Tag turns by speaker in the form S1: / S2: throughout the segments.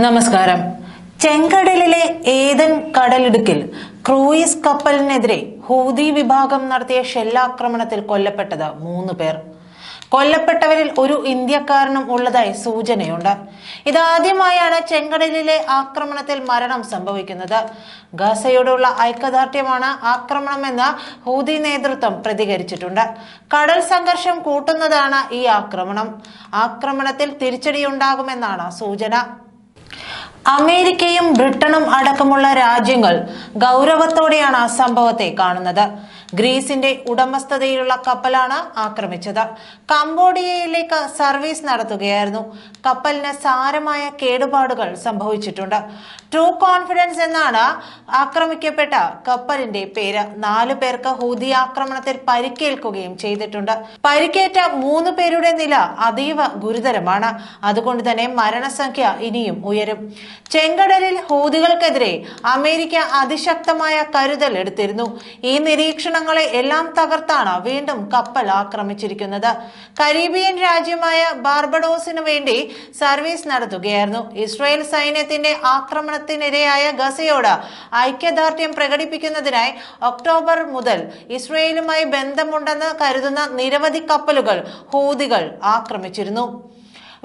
S1: നമസ്കാരം. ചെങ്കടലിലെ ഏതൻ കടലിടുക്കിൽ cruise കപ്പലിനെതിരെ Houthi വിഭാഗം നടത്തിയ ഷെല്ലാക്രമണത്തിൽ കൊല്ലപ്പെട്ടത് 3 പേർ. കൊല്ലപ്പെട്ടവരിൽ ഒരു ഇന്ത്യക്കാരനും ഉള്ളതായി സൂചനയുണ്ട്. ഇതാദ്യമായാണ് ചെങ്കടലിലെ ആക്രമണത്തിൽ മരണം സംഭവിക്കുന്നത്. ഗസയോടുള്ള ഐക്യദാർഢ്യമാണ് ആക്രമണമെന്ന് ഹൂതി നേതൃത്വം പ്രതികരിച്ചിട്ടുണ്ട്. കടൽ സംഘർഷം കൂട്ടുന്നതാണ് ഈ ആക്രമണം. ആക്രമണത്തിൽ തിരിച്ചടിയുണ്ടാകുമെന്നാണ് സൂചന. അമേരിക്കയും ബ്രിട്ടനും അടക്കമുള്ള രാജ്യങ്ങൾ ഗൗരവത്തോടെയാണ് സംഭവത്തെ കാണുന്നത്. ഗ്രീസിന്റെ ഉടമസ്ഥതയിലുള്ള കപ്പലാണ് ആക്രമിച്ചത്. കംബോഡിയയിലേക്ക് സർവീസ് നടത്തുകയായിരുന്നു. കപ്പലിന് സാരമായ കേടുപാടുകൾ സംഭവിച്ചിട്ടുണ്ട്. ട്രൂ കോൺഫിഡൻസ് എന്നാണ് ആക്രമിക്കപ്പെട്ട കപ്പലിന്റെ പേര്. 4 പേർക്ക് ഹൂതി ആക്രമണത്തിൽ പരിക്കേൽക്കുകയും ചെയ്തിട്ടുണ്ട്. പരിക്കേറ്റ 3 പേരുടെ നില അതീവ ഗുരുതരമാണ്. അതുകൊണ്ട് തന്നെ മരണസംഖ്യ ഇനിയും ഉയരും. ചെങ്കടലിൽ ഹൂതികൾക്കെതിരെ അമേരിക്ക അതിശക്തമായ കരുതൽ എടുത്തിരുന്നു. ഈ നിരീക്ഷണങ്ങളെ എല്ലാം തകർത്താണ് വീണ്ടും കപ്പൽ ആക്രമിച്ചിരിക്കുന്നത്. കരീബിയൻ രാജ്യമായ ബാർബഡോസിനു വേണ്ടി സർവീസ് നടത്തുകയായിരുന്നു. ഇസ്രായേൽ സൈന്യത്തിന്റെ ആക്രമണത്തിനിരയായ ഗസയോട് ഐക്യദാർഢ്യം പ്രകടിപ്പിക്കുന്നതിനായി ഒക്ടോബർ മുതൽ ഇസ്രായേലുമായി ബന്ധമുണ്ടെന്ന് കരുതുന്ന നിരവധി കപ്പലുകൾ ഹൂതികൾ ആക്രമിച്ചിരുന്നു.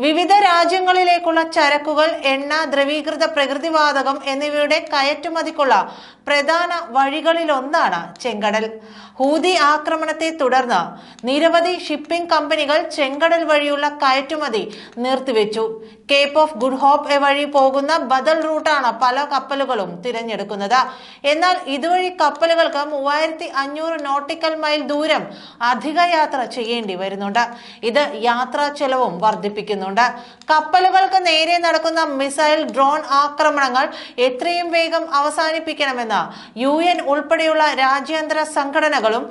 S1: വിവിധ രാജ്യങ്ങളിലേക്കുള്ള ചരക്കുകൾ, എണ്ണ, ദ്രവീകൃത പ്രകൃതിവാതകം എന്നിവയുടെ കയറ്റുമതിക്കുള്ള പ്രധാന വഴികളിലൊന്നാണ് ചെങ്കടൽ. ഹൂതി ആക്രമണത്തെ തുടർന്ന് നിരവധി ഷിപ്പിംഗ് കമ്പനികൾ ചെങ്കടൽ വഴിയുള്ള കയറ്റുമതി നിർത്തിവെച്ചു. കേപ്പ് ഓഫ് ഗുഡ് ഹോപ്പ് വഴി പോകുന്ന ബദൽ റൂട്ടാണ് പല കപ്പലുകളും തിരഞ്ഞെടുക്കുന്നത്. എന്നാൽ ഇതുവഴി കപ്പലുകൾക്ക് 3500 നോട്ടിക്കൽ മൈൽ ദൂരം അധിക യാത്ര ചെയ്യേണ്ടി വരുന്നുണ്ട്. ഇത് യാത്രാ ചെലവും വർദ്ധിപ്പിക്കുന്നുണ്ട്. കപ്പലുകൾക്ക് നേരെ നടക്കുന്ന മിസൈൽ, ഡ്രോൺ ആക്രമണങ്ങൾ എത്രയും വേഗം അവസാനിപ്പിക്കണമെന്ന് UN ഉൾപ്പെടെയുള്ള രാജ്യാന്തര സംഘടനകളും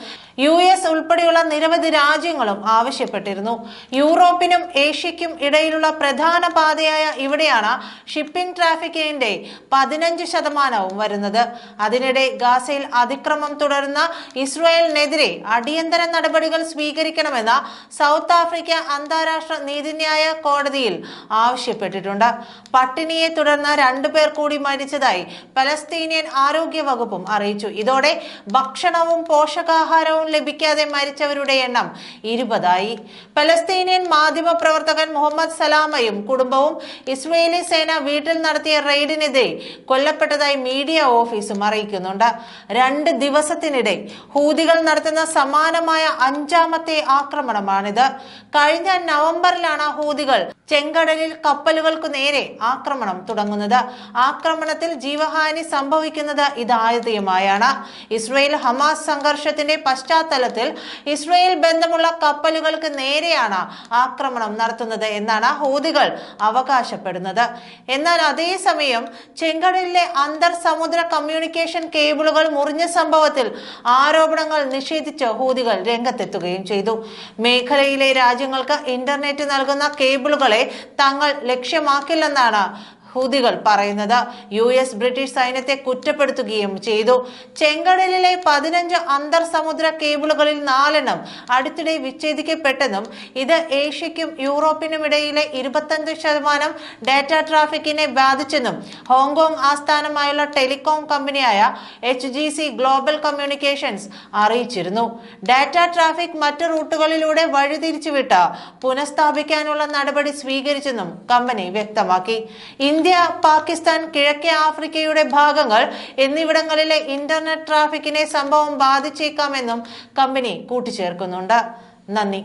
S1: US ഉൾപ്പെടെയുള്ള നിരവധി രാജ്യങ്ങളും ആവശ്യപ്പെട്ടിരുന്നു. യൂറോപ്പിനും ഏഷ്യയ്ക്കും ഇടയിലുള്ള പ്രധാന പാതയായ ഇവിടെയാണ് ഷിപ്പിംഗ് ട്രാഫിക്കിന്റെ 15% വരുന്നത്. അതിനിടെ ഗാസയിൽ അതിക്രമം തുടരുന്ന ഇസ്രായേലിനെതിരെ അടിയന്തര നടപടികൾ സ്വീകരിക്കണമെന്ന് സൗത്ത് ആഫ്രിക്ക അന്താരാഷ്ട്ര നീതിന്യായ കോടതിയിൽ ആവശ്യപ്പെട്ടിട്ടുണ്ട്. പട്ടിണിയെ തുടർന്ന് 2 പേർ കൂടി മരിച്ചതായി പലസ്തീനിയൻ ആരോഗ്യ വകുപ്പും അറിയിച്ചു. ഇതോടെ ഭക്ഷണവും പോഷകാഹാരവും ലഭിക്കാതെ മരിച്ചവരുടെ എണ്ണം 20ആയി. പലസ്തീനിയൻ മാധ്യമ പ്രവർത്തകൻ മുഹമ്മദ് സലാമയും കുടുംബവും ഇസ്രായേലി സേന വീട്ടിൽ നടത്തിയ റെയ്ഡിനെതിരെ കൊല്ലപ്പെട്ടതായി മീഡിയ ഓഫീസും അറിയിക്കുന്നുണ്ട്. 2 ദിവസത്തിനിടെ ഹൂതികൾ നടത്തുന്ന സമാനമായ 5ാമത്തെ ആക്രമണമാണിത്. കഴിഞ്ഞ നവംബറിലാണ് ഹൂതികൾ ചെങ്കടലിൽ കപ്പലുകൾക്കു നേരെ ആക്രമണം തുടങ്ങുന്നത്. ആക്രമണത്തിൽ ജീവഹാനി സംഭവിക്കുന്നത് ഇതാദ്യമായാണ്. ഇസ്രായേൽ ഹമാസ് സംഘർഷത്തിന്റെ പശ്ചാത്തലത്തിൽ ഇസ്രായേൽ ബന്ധമുള്ള കപ്പലുകൾക്ക് നേരെയാണ് ആക്രമണം നടത്തുന്നത് എന്നാണ് ഹൂതികൾ അവകാശപ്പെടുന്നത്. എന്നാൽ അതേസമയം ചെങ്കടലിലെ അന്തർ സമുദ്ര കമ്മ്യൂണിക്കേഷൻ കേബിളുകൾ മുറിഞ്ഞ സംഭവത്തിൽ ആരോപണങ്ങൾ നിഷേധിച്ച് ഹൂതികൾ രംഗത്തെത്തുകയും ചെയ്തു. മേഖലയിലെ രാജ്യങ്ങൾക്ക് ഇന്റർനെറ്റ് നൽകുന്ന കേബിളുകളെ തങ്ങൾ ലക്ഷ്യമാക്കില്ലെന്നാണ് ഹൂതികൾ പറയുന്നത്. US ബ്രിട്ടീഷ് സൈന്യത്തെ കുറ്റപ്പെടുത്തുകയും ചെയ്തു. ചെങ്കടലിലെ 15 അന്തർ സമുദ്ര കേബിളുകളിൽ 4 അടുത്തിടെ വിച്ഛേദിക്കപ്പെട്ടെന്നും ഇത് ഏഷ്യയ്ക്കും യൂറോപ്പിനുമിടയിലെ 25% ഡാറ്റ ട്രാഫിക്കിനെ ബാധിച്ചെന്നും ഹോങ്കോങ് ആസ്ഥാനമായുള്ള ടെലികോം കമ്പനിയായ HGC ഗ്ലോബൽ കമ്മ്യൂണിക്കേഷൻസ് അറിയിച്ചിരുന്നു. ഡാറ്റ ട്രാഫിക് മറ്റ് റൂട്ടുകളിലൂടെ വഴിതിരിച്ചുവിട്ട് പുനഃസ്ഥാപിക്കാനുള്ള നടപടി സ്വീകരിച്ചെന്നും കമ്പനി വ്യക്തമാക്കി. ഇന്ത്യ, പാകിസ്ഥാൻ, കിഴക്കേ ആഫ്രിക്കയുടെ ഭാഗങ്ങൾ എന്നിവിടങ്ങളിലെ ഇന്റർനെറ്റ് ട്രാഫിക്കിനെ സംഭവം ബാധിച്ചേക്കാമെന്നും കമ്പനി കൂട്ടിച്ചേർക്കുന്നുണ്ട്. നന്ദി.